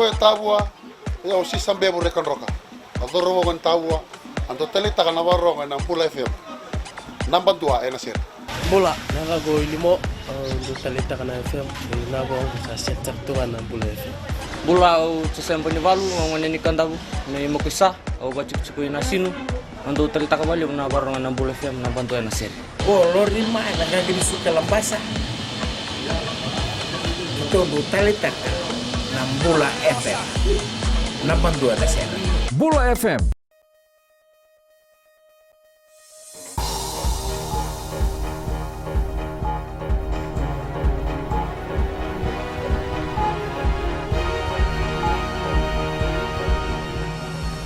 e tabua e o si sambe mo rekan roka adoro mo tabua ando tele taka na waronga na Pula FM namba 2 e Nasi Bula nanga go ilimo ando tele taka na FM na go sa sector tunga na Pula FM Bula o tsempo ni valu ngone ni kandabu me mo kisa o ba chiku na sinu ando tele taka bali na waronga na Pula FM na bantu na Nasi o lorima na gagini suka lambasa todo tele taka na Bula FM na bantu na Nasi Bula FM.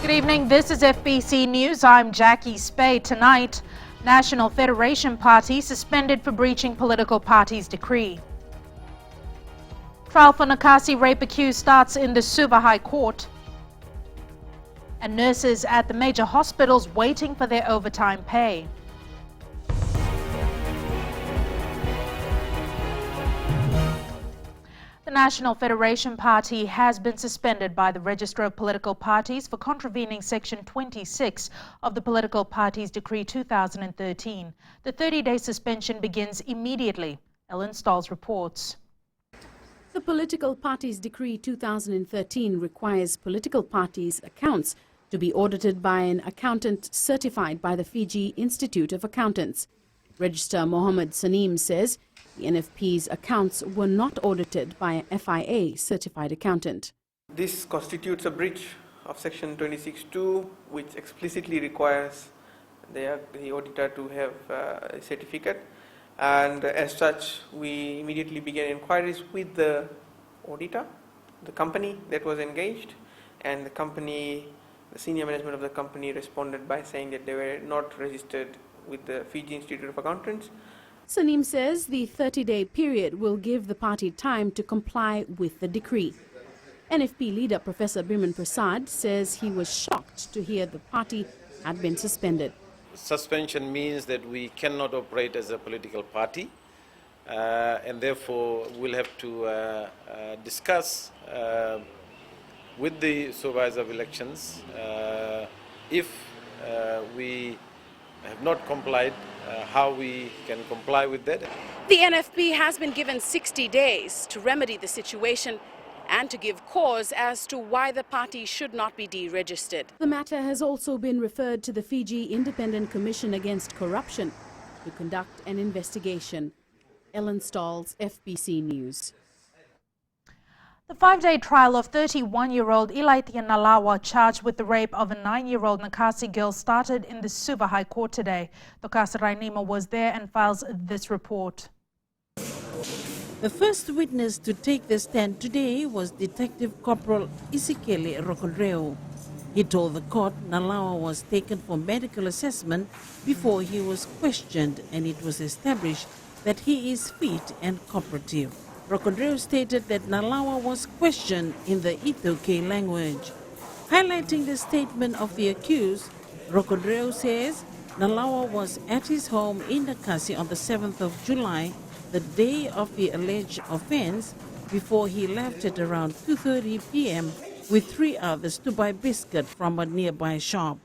Good evening, this is FBC News. I'm Jackie Spade. Tonight, National Federation Party suspended for breaching political party's decree. Trial for Nasi rape accused starts in the Suva High Court. And nurses at the major hospitals waiting for their overtime pay. The National Federation Party has been suspended by the Register of Political Parties for contravening Section 26 of the Political Parties Decree 2013. The 30-day suspension begins immediately. Ellen Stahls reports. The Political Parties Decree 2013 requires political parties' accounts to be audited by an accountant certified by the Fiji Institute of Accountants. Registrar Mohammed Saneem says the NFP's accounts were not audited by an FIA certified accountant. This constitutes a breach of Section 26(2), which explicitly requires the auditor to have a certificate. And as such, we immediately began inquiries with the auditor, the company that was engaged, and the senior management of the company responded by saying that they were not registered with the Fiji Institute of Accountants. Saneem says the 30-day period will give the party time to comply with the decree. NFP leader Professor Biman Prasad says he was shocked to hear the party had been suspended. Suspension means that we cannot operate as a political party, and therefore we'll have to discuss with the supervisor of elections if we have not complied, how we can comply with that. The NFP has been given 60 days to remedy the situation and to give cause as to why the party should not be deregistered. The matter has also been referred to the Fiji Independent Commission Against Corruption to conduct an investigation. Ellen Stahls, FBC News. The 5-day trial of 31-year-old Ilaitian Nalawa charged with the rape of a 9-year-old Nakasi girl started in the Suva High Court today. Tokasa Rainima was there and files this report. The first witness to take the stand today was Detective Corporal Isikele Rokondreo. He told the court Nalawa was taken for medical assessment before he was questioned, and it was established that he is fit and cooperative. Rokondreo stated that Nalawa was questioned in the Itoke language. Highlighting the statement of the accused, Rokondreo says Nalawa was at his home in Nakasi on the 7th of July, the day of the alleged offense, before he left at around 2:30 p.m. with 3 others to buy biscuit from a nearby shop.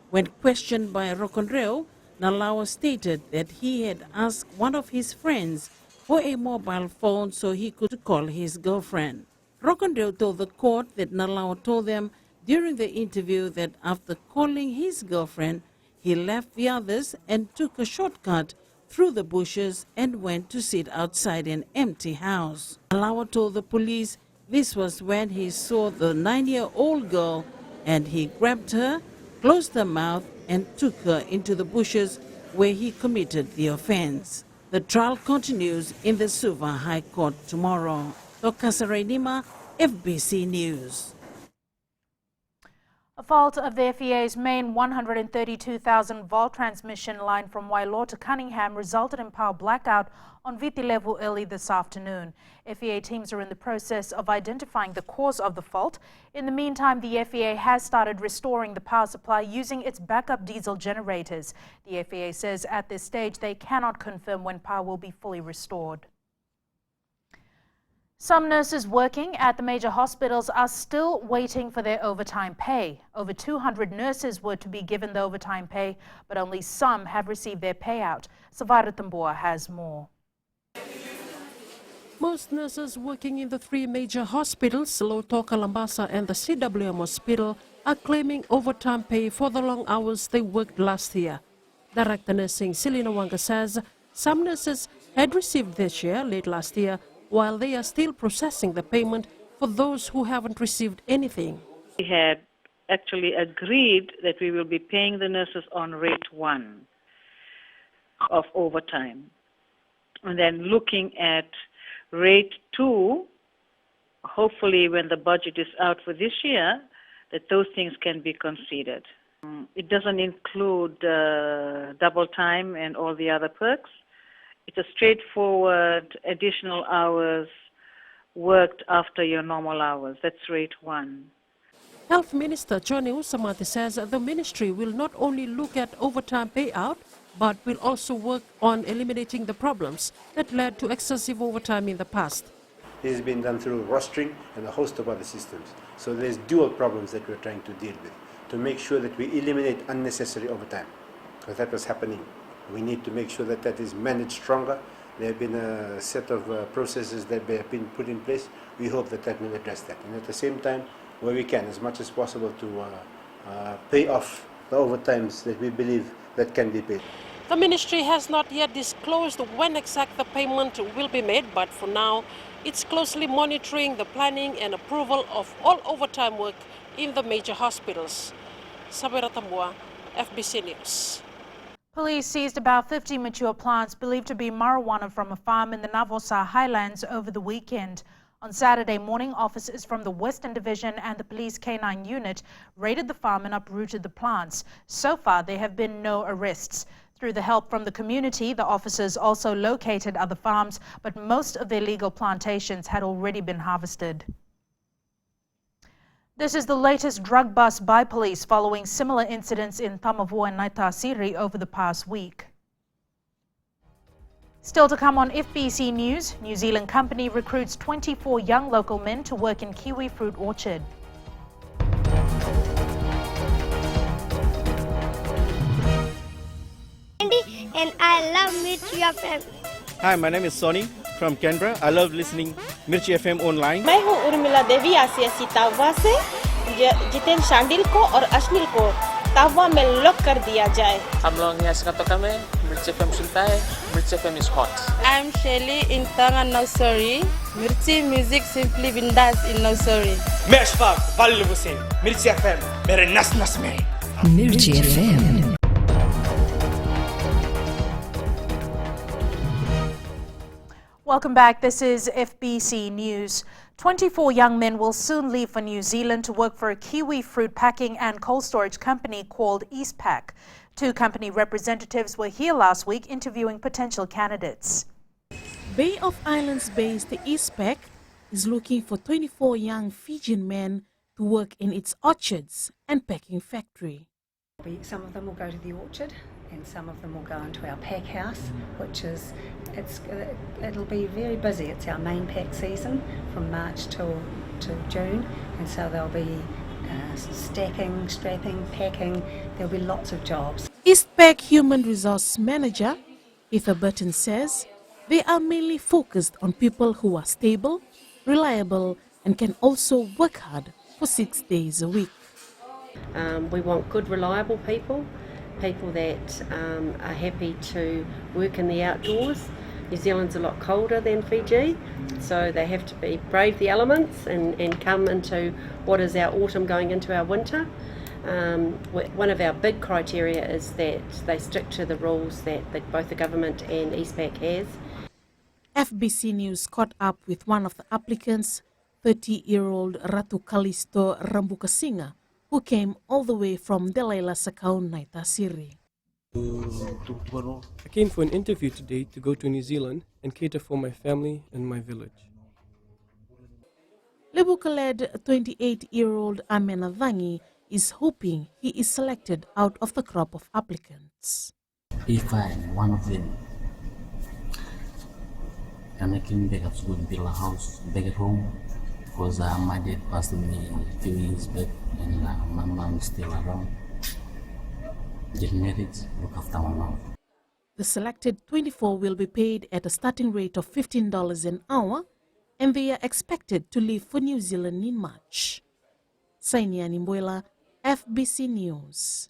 When questioned by Rokondreo, Nalawa stated that he had asked one of his friends for a mobile phone so he could call his girlfriend. Rokondreo told the court that Nalawa told them during the interview that after calling his girlfriend, he left the others and took a shortcut through the bushes and went to sit outside an empty house. Nalawa told the police this was when he saw the 9-year-old girl and he grabbed her, closed her mouth and took her into the bushes where he committed the offense. The trial continues in the Suva High Court tomorrow. Tokasa Rainima, FBC News. A fault of the FEA's main 132,000-volt transmission line from Wailua to Cunningham resulted in power blackout on Viti level early this afternoon. FEA teams are in the process of identifying the cause of the fault. In the meantime, the FEA has started restoring the power supply using its backup diesel generators. The FEA says at this stage they cannot confirm when power will be fully restored. Some nurses working at the major hospitals are still waiting for their overtime pay. Over 200 nurses were to be given the overtime pay, but only some have received their payout. Savara Tambua has more. Most nurses working in the three major hospitals, Loto, Kalambasa and the CWM hospital, are claiming overtime pay for the long hours they worked last year. Director Nursing Selina Wanga says some nurses had received their share late last year, while they are still processing the payment for those who haven't received anything. We had actually agreed that we will be paying the nurses on rate 1 of overtime. And then looking at rate 2, hopefully when the budget is out for this year, that those things can be considered. It doesn't include double time and all the other perks. It's a straightforward additional hours worked after your normal hours. That's rate 1. Health Minister Johnny Usamati says the ministry will not only look at overtime payout, but will also work on eliminating the problems that led to excessive overtime in the past. This has been done through rostering and a host of other systems. So there's dual problems that we're trying to deal with to make sure that we eliminate unnecessary overtime, because that was happening. We need to make sure that that is managed stronger. There have been a set of processes that have been put in place. We hope that that will address that. And at the same time, where we can, as much as possible, to pay off the overtimes that we believe that can be paid. The ministry has not yet disclosed when exact the payment will be made, but for now, it's closely monitoring the planning and approval of all overtime work in the major hospitals. Sabira Tambua, FBC News. Police seized about 50 mature plants believed to be marijuana from a farm in the Navosa highlands over the weekend. On Saturday morning, officers from the Western Division and the Police K9 unit raided the farm and uprooted the plants. So far, there have been no arrests. Through the help from the community, the officers also located other farms, but most of their legal plantations had already been harvested. This is the latest drug bust by police following similar incidents in Navosa and Naitasiri over the past week. Still to come on FBC News, New Zealand company recruits 24 young local men to work in kiwi fruit orchard. And I love Mirchi FM. Hi, my name is Sonny from Canberra. I love listening Mirchi FM online. मैं हूँ उर्मिला देवी आसियासी तावा से जितेन शांडिल को और अश्निल को तावा में lock कर दिया जाए. हम लोग यहाँ से कतो कमे Mirchi FM सुनता है. Mirchi FM is hot. I'm Shelly in Tanga Nursery. Mirchi music simply bindas in nursery. मैं अशफाक वाली हुसैन Mirchi FM मेरे नस नस में. Mirchi FM. Welcome back. This is FBC News. 24 young men will soon leave for New Zealand to work for a kiwi fruit packing and cold storage company called Eastpak. 2 company representatives were here last week interviewing potential candidates. Bay of Islands-based Eastpak is looking for 24 young Fijian men to work in its orchards and packing factory. Some of them will go to the orchard and some of them will go into our pack house, which is, it'll be very busy. It's our main pack season from March till June, and so there'll be stacking, strapping, packing. There'll be lots of jobs. Eastpak Human Resource Manager Ether Burton says they are mainly focused on people who are stable, reliable, and can also work hard for 6 days a week. We want good, reliable people that are happy to work in the outdoors. New Zealand's a lot colder than Fiji, so they have to brave the elements and come into what is our autumn going into our winter. One of our big criteria is that they stick to the rules that both the government and Eastpak has. FBC News caught up with one of the applicants, 30-year-old Ratu Kalisto Rambukasinga, who came all the way from Delaila Sakau, Naitasiri. I came for an interview today to go to New Zealand and cater for my family and my village. Lebuka-led 28-year-old Amena Vangi is hoping he is selected out of the crop of applicants. If I'm one of them, and I came back to go and build a house back at home because my dad passed away a few years back and my mom is still around. Get married, look after my mom. The selected 24 will be paid at a starting rate of $15 an hour, and they are expected to leave for New Zealand in March. Sainiani Mbuela, FBC News.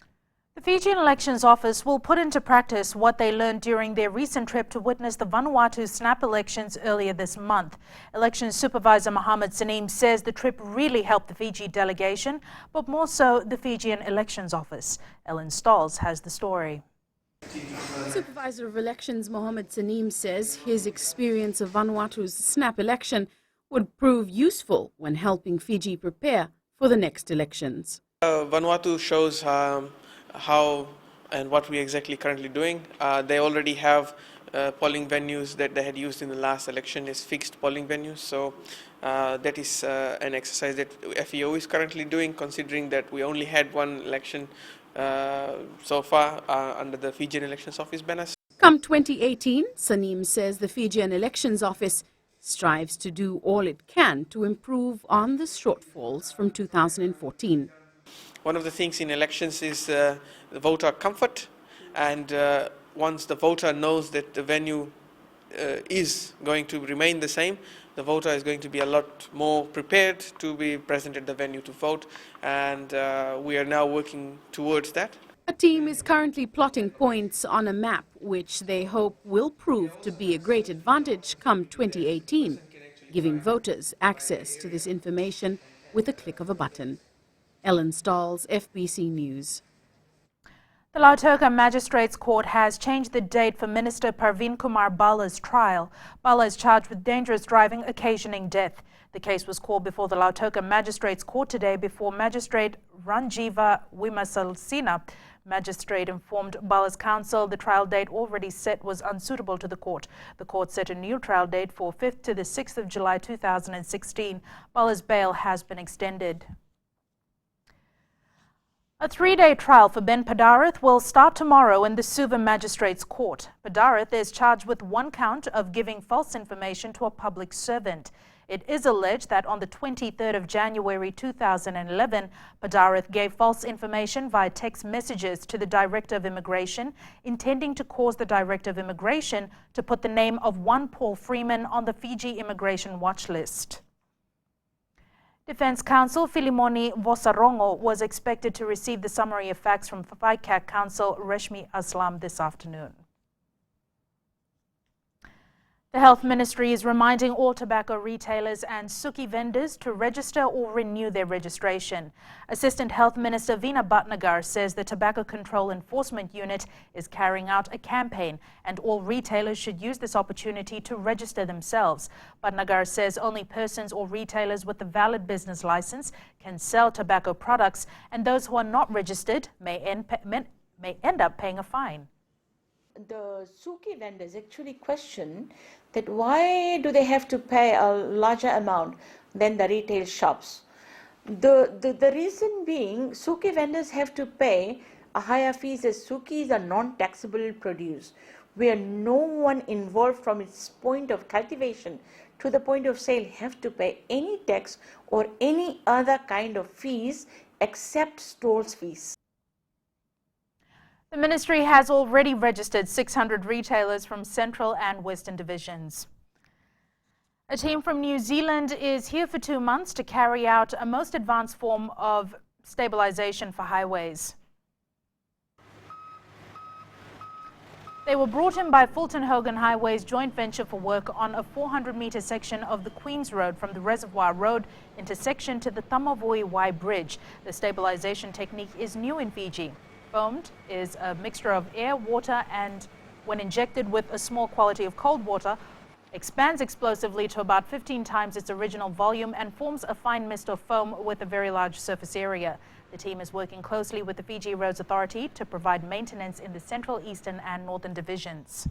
The Fijian Elections Office will put into practice what they learned during their recent trip to witness the Vanuatu snap elections earlier this month. Elections Supervisor Mohammed Saneem says the trip really helped the Fiji delegation, but more so the Fijian Elections Office. Ellen Stolz has the story. Supervisor of Elections Mohammed Saneem says his experience of Vanuatu's snap election would prove useful when helping Fiji prepare for the next elections. Vanuatu shows how and what we're exactly currently doing. They already have polling venues that they had used in the last election as fixed polling venues. So that is an exercise that FEO is currently doing, considering that we only had one election so far under the Fijian Elections Office banner. Come 2018, Saneem says the Fijian Elections Office strives to do all it can to improve on the shortfalls from 2014. One of the things in elections is the voter comfort, and once the voter knows that the venue is going to remain the same, the voter is going to be a lot more prepared to be present at the venue to vote, and we are now working towards that. A team is currently plotting points on a map which they hope will prove to be a great advantage come 2018, giving voters access to this information with a click of a button. Ellen Stolz, FBC News. The Lautoka Magistrates Court has changed the date for Minister Parveen Kumar Bala's trial. Bala is charged with dangerous driving occasioning death. The case was called before the Lautoka Magistrates Court today before Magistrate Ranjiva Wimasalsina. Magistrate informed Bala's counsel the trial date already set was unsuitable to the court. The court set a new trial date for 5th to the 6th of July 2016. Bala's bail has been extended. A 3-day trial for Ben Padarith will start tomorrow in the Suva Magistrates Court. Padarith is charged with one count of giving false information to a public servant. It is alleged that on the 23rd of January 2011, Padarith gave false information via text messages to the Director of Immigration, intending to cause the Director of Immigration to put the name of one Paul Freeman on the Fiji immigration watch list. Defence Counsel Filimoni Vosarongo was expected to receive the summary of facts from FICAC Counsel Reshmi Aslam this afternoon. The Health Ministry is reminding all tobacco retailers and suki vendors to register or renew their registration. Assistant Health Minister Veena Bhatnagar says the Tobacco Control Enforcement Unit is carrying out a campaign and all retailers should use this opportunity to register themselves. Bhatnagar says only persons or retailers with a valid business license can sell tobacco products, and those who are not registered may end up paying a fine. The suki vendors actually question that why do they have to pay a larger amount than the retail shops. The reason being, suki vendors have to pay a higher fees as suki is a non-taxable produce where no one involved from its point of cultivation to the point of sale have to pay any tax or any other kind of fees except stores fees. The ministry has already registered 600 retailers from Central and Western divisions. A team from New Zealand is here for 2 months to carry out a most advanced form of stabilization for highways. They were brought in by Fulton Hogan Highways joint venture for work on a 400-metre section of the Queens Road from the Reservoir Road intersection to the Tamavui Y Bridge. The stabilization technique is new in Fiji. Foamed is a mixture of air, water, and when injected with a small quantity of cold water, expands explosively to about 15 times its original volume and forms a fine mist of foam with a very large surface area. The team is working closely with the Fiji Roads Authority to provide maintenance in the Central, Eastern and Northern divisions.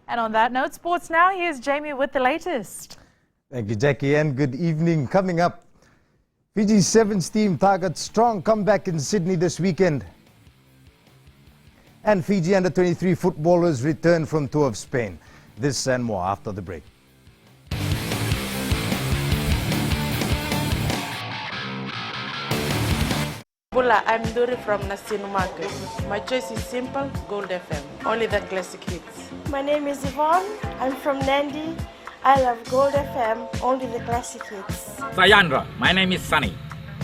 And on that note, sports now, here's Jamie with the latest. Thank you, Jackie, and good evening. Coming up, Fiji's Sevens team targets strong comeback in Sydney this weekend. And Fiji under-23 footballers return from tour of Spain. This and more after the break. Bula, I'm Duri from Nasi Market. My choice is simple, Gold FM. Only the classic hits. My name is Yvonne. I'm from Nandi. I love Gold FM, only the classic hits. Sayandra, my name is Sunny.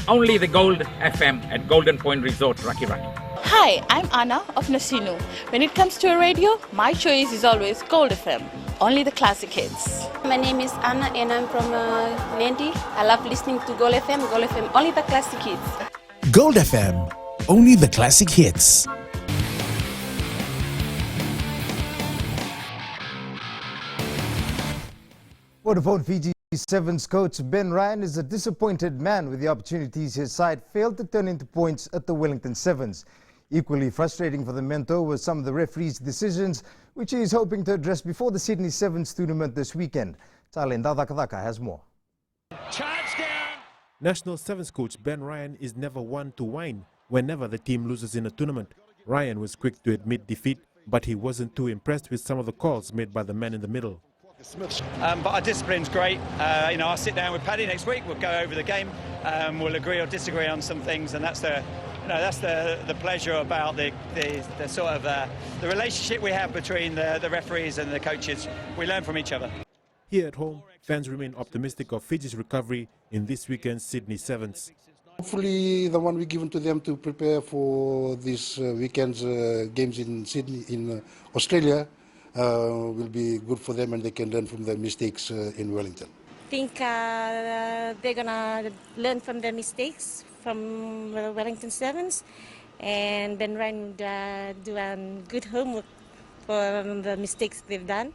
Only the Gold FM at Golden Point Resort, Rakiraki. Hi, I'm Anna of Nasinu. When it comes to a radio, my choice is always Gold FM. Only the classic hits. My name is Anna and I'm from Nandi. I love listening to Gold FM. Gold FM, only the classic hits. Gold FM, only the classic hits. Vodafone Fiji Sevens coach Ben Ryan is a disappointed man with the opportunities his side failed to turn into points at the Wellington Sevens. Equally frustrating for the mentor were some of the referees' decisions, which he is hoping to address before the Sydney Sevens tournament this weekend. Talenda Dakadaka has more. National Sevens coach Ben Ryan is never one to whine whenever the team loses in a tournament. Ryan was quick to admit defeat, but he wasn't too impressed with some of the calls made by the man in the middle. But our discipline's great. I'll sit down with Paddy next week. We'll go over the game. We'll agree or disagree on some things, and that's the pleasure about the sort of the relationship we have between the referees and the coaches. We learn from each other. Here at home, fans remain optimistic of Fiji's recovery in this weekend's Sydney Sevens. Hopefully, the one we given to them to prepare for this weekend's games in Sydney, in Australia, will be good for them, and they can learn from their mistakes in Wellington. I think they're going to learn from their mistakes from the Wellington Sevens, and Ben Ryan do good homework for the mistakes they've done,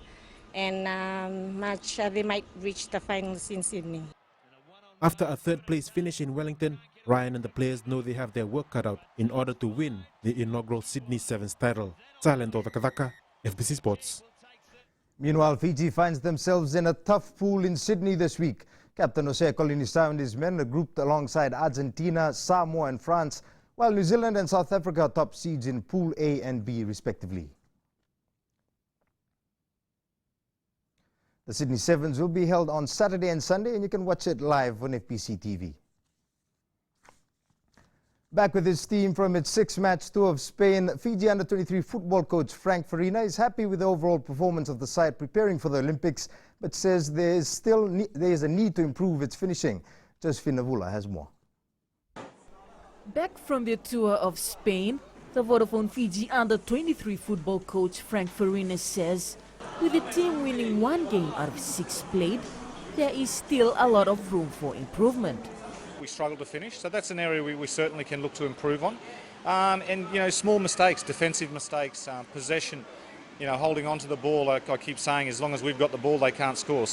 and they might reach the finals in Sydney. After a third-place finish in Wellington, Ryan and the players know they have their work cut out in order to win the inaugural Sydney Sevens title. Talenda Dakadaka, FBC Sports. Meanwhile, Fiji finds themselves in a tough pool in Sydney this week. Captain Jose Colinissau and his men are grouped alongside Argentina, Samoa and France, while New Zealand and South Africa are top seeds in Pool A and B respectively. The Sydney Sevens will be held on Saturday and Sunday, and you can watch it live on FBC TV. Back with his team from its six-match tour of Spain, Fiji under-23 football coach Frank Farina is happy with the overall performance of the side preparing for the Olympics, but says there is a need to improve its finishing. Josephine Navosa has more. Back from their tour of Spain, the Vodafone Fiji under-23 football coach Frank Farina says, with the team winning 1 game out of 6 played, there is still a lot of room for improvement. We struggle to finish, so that's an area we certainly can look to improve on. And small mistakes, defensive mistakes, possession, holding on to the ball. Like I keep saying, as long as we've got the ball, they can't score.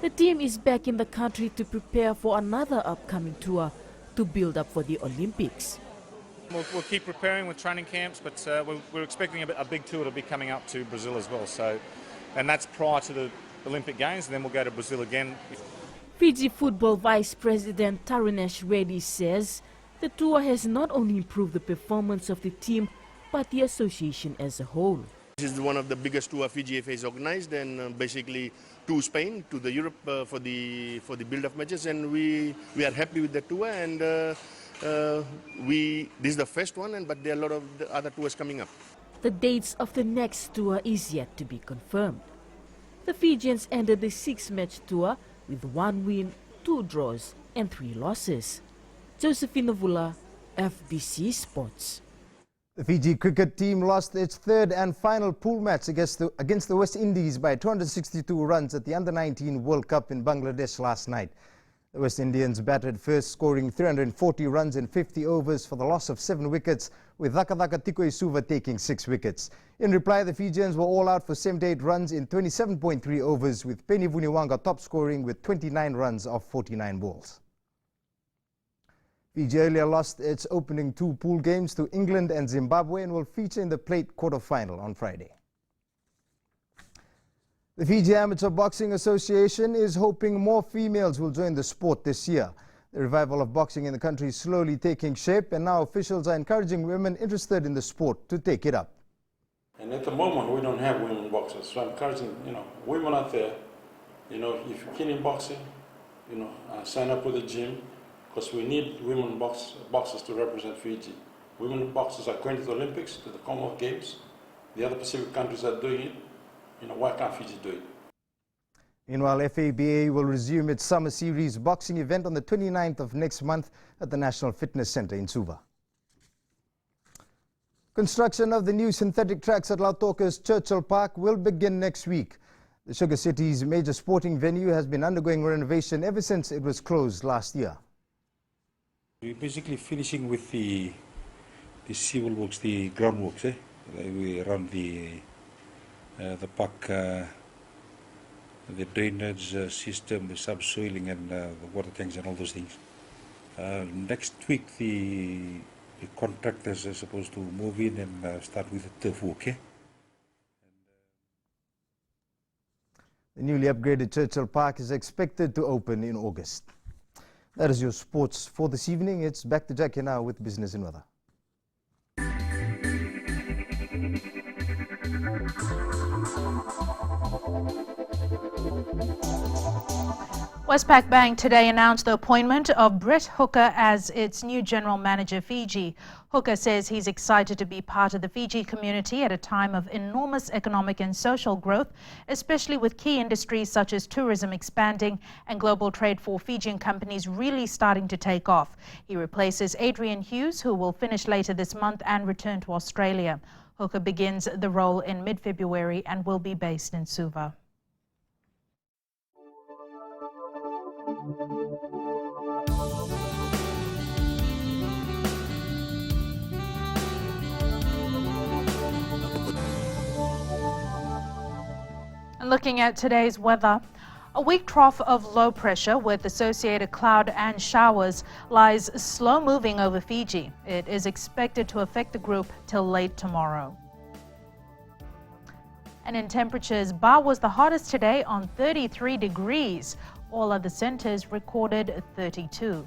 The team is back in the country to prepare for another upcoming tour to build up for the Olympics. We'll keep preparing with training camps, but we're expecting a big tour to be coming up to Brazil as well. And that's prior to the Olympic Games, and then we'll go to Brazil again. Fiji Football Vice President Tarunesh Reddy says the tour has not only improved the performance of the team, but the association as a whole. This is one of the biggest tour Fiji FA has organized, and basically to Spain, to the Europe for the build-up matches, and we are happy with the tour, and this is the first one, but there are a lot of the other tours coming up. The dates of the next tour is yet to be confirmed. The Fijians ended the 6-match tour with 1 win, 2 draws and 3 losses. Josephine Navosa, FBC Sports. The Fiji cricket team lost its third and final pool match against the West Indies by 262 runs at the Under-19 World Cup in Bangladesh last night. The West Indians batted first, scoring 340 runs in 50 overs for the loss of 7 wickets, with Vakavaka Tikoisuva taking 6 wickets. In reply, the Fijians were all out for 78 runs in 27.3 overs, with Penny Vuniwanga top scoring with 29 runs off 49 balls. Fiji earlier lost its opening 2 pool games to England and Zimbabwe and will feature in the plate quarter-final on Friday. The Fiji Amateur Boxing Association is hoping more females will join the sport this year. The revival of boxing in the country is slowly taking shape, and now officials are encouraging women interested in the sport to take it up. And at the moment, we don't have women boxers. So I'm encouraging, women out there, if you're keen in boxing, sign up with the gym, because we need women boxers to represent Fiji. Women boxers are going to the Olympics, to the Commonwealth Games. The other Pacific countries are doing it. Why can't Fiji do it? Meanwhile, FABA will resume its Summer Series boxing event on the 29th of next month at the National Fitness Center in Suva. Construction of the new synthetic tracks at Lautoka's Churchill Park will begin next week. The Sugar City's major sporting venue has been undergoing renovation ever since it was closed last year. We're basically finishing with the civil works, the groundworks. We run the park, the drainage system, the subsoiling, and the water tanks and all those things. Next week, the contractors are supposed to move in and start with the turf work. The newly upgraded Churchill Park is expected to open in August. That is your sports for this evening. It's back to Jackie now with business and weather. Westpac Bank today announced the appointment of Brett Hooker as its new general manager, Fiji. Hooker says he's excited to be part of the Fiji community at a time of enormous economic and social growth, especially with key industries such as tourism expanding and global trade for Fijian companies really starting to take off. He replaces Adrian Hughes, who will finish later this month and return to Australia. Hooker begins the role in mid-February and will be based in Suva. And looking at today's weather, a weak trough of low pressure with associated cloud and showers lies slow moving over Fiji. It is expected to affect the group till late tomorrow. And in temperatures, Ba was the hottest today on 33 degrees. All other centres recorded 32.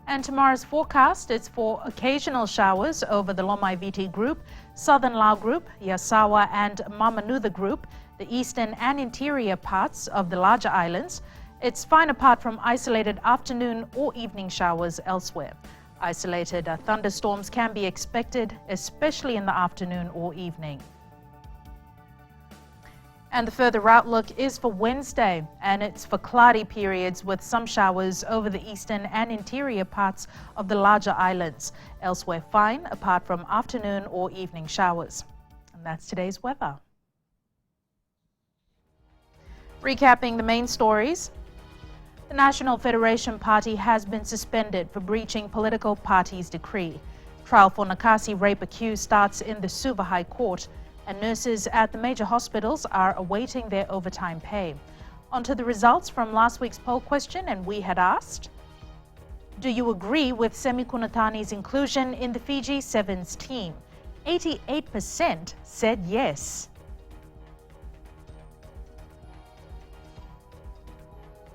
And tomorrow's forecast is for occasional showers over the Lomaiviti group, Southern Lao group, Yasawa and Mamanutha group, the eastern and interior parts of the larger islands. It's fine apart from isolated afternoon or evening showers elsewhere. Isolated thunderstorms can be expected, especially in the afternoon or evening. And the further outlook is for Wednesday, and it's for cloudy periods with some showers over the eastern and interior parts of the larger islands. Elsewhere fine, apart from afternoon or evening showers. And that's today's weather. Recapping the main stories. The National Federation Party has been suspended for breaching political party's decree. Trial for Nakasi rape accused starts in the Suva High Court, and nurses at the major hospitals are awaiting their overtime pay. On to the results from last week's poll question, and we had asked, do you agree with Semi Kunatani's inclusion in the Fiji Sevens team? 88% said yes.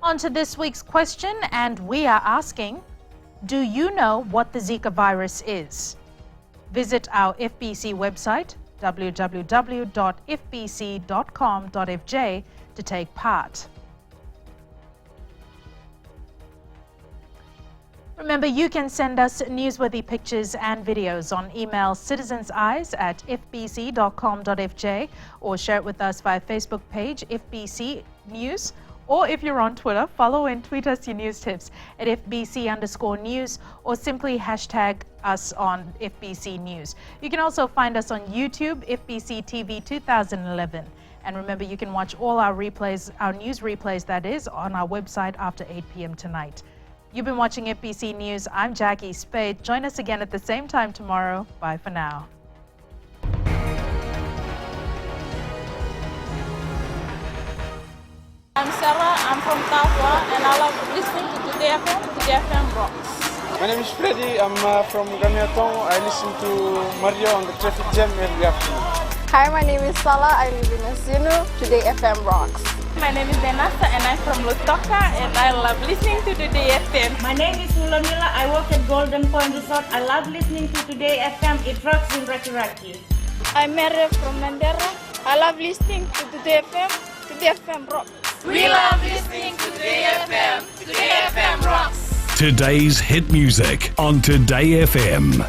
On to this week's question, and we are asking, do you know what the Zika virus is? Visit our FBC website, www.fbc.com.fj, to take part. Remember, you can send us newsworthy pictures and videos on email citizenseyes@fbc.com.fj or share it with us via Facebook page FBC News. Or if you're on Twitter, follow and tweet us your news tips at FBC_news or simply hashtag us on FBC News. You can also find us on YouTube, FBC TV 2011. And remember, you can watch all our replays, our news replays, that is, on our website after 8 p.m. tonight. You've been watching FBC News. I'm Jackie Spade. Join us again at the same time tomorrow. Bye for now. I'm Sarah, I'm from Tafwa, and I love listening to Today FM rocks. My name is Freddy, I'm from Gamiatong. I listen to Mario on the traffic jam every afternoon. Hi, my name is Salah, I live in Asinu. Today FM rocks. my name is Nasa and I'm from Lutoka and I love listening to Today FM. My name is Ulamila. I work at Golden Point Resort. I love listening to Today FM. It rocks in Raki Raki. I'm Mary from Mandera. I love listening to Today FM. Today FM rocks. We love listening to Today FM. Today FM rocks. Today's hit music on Today FM.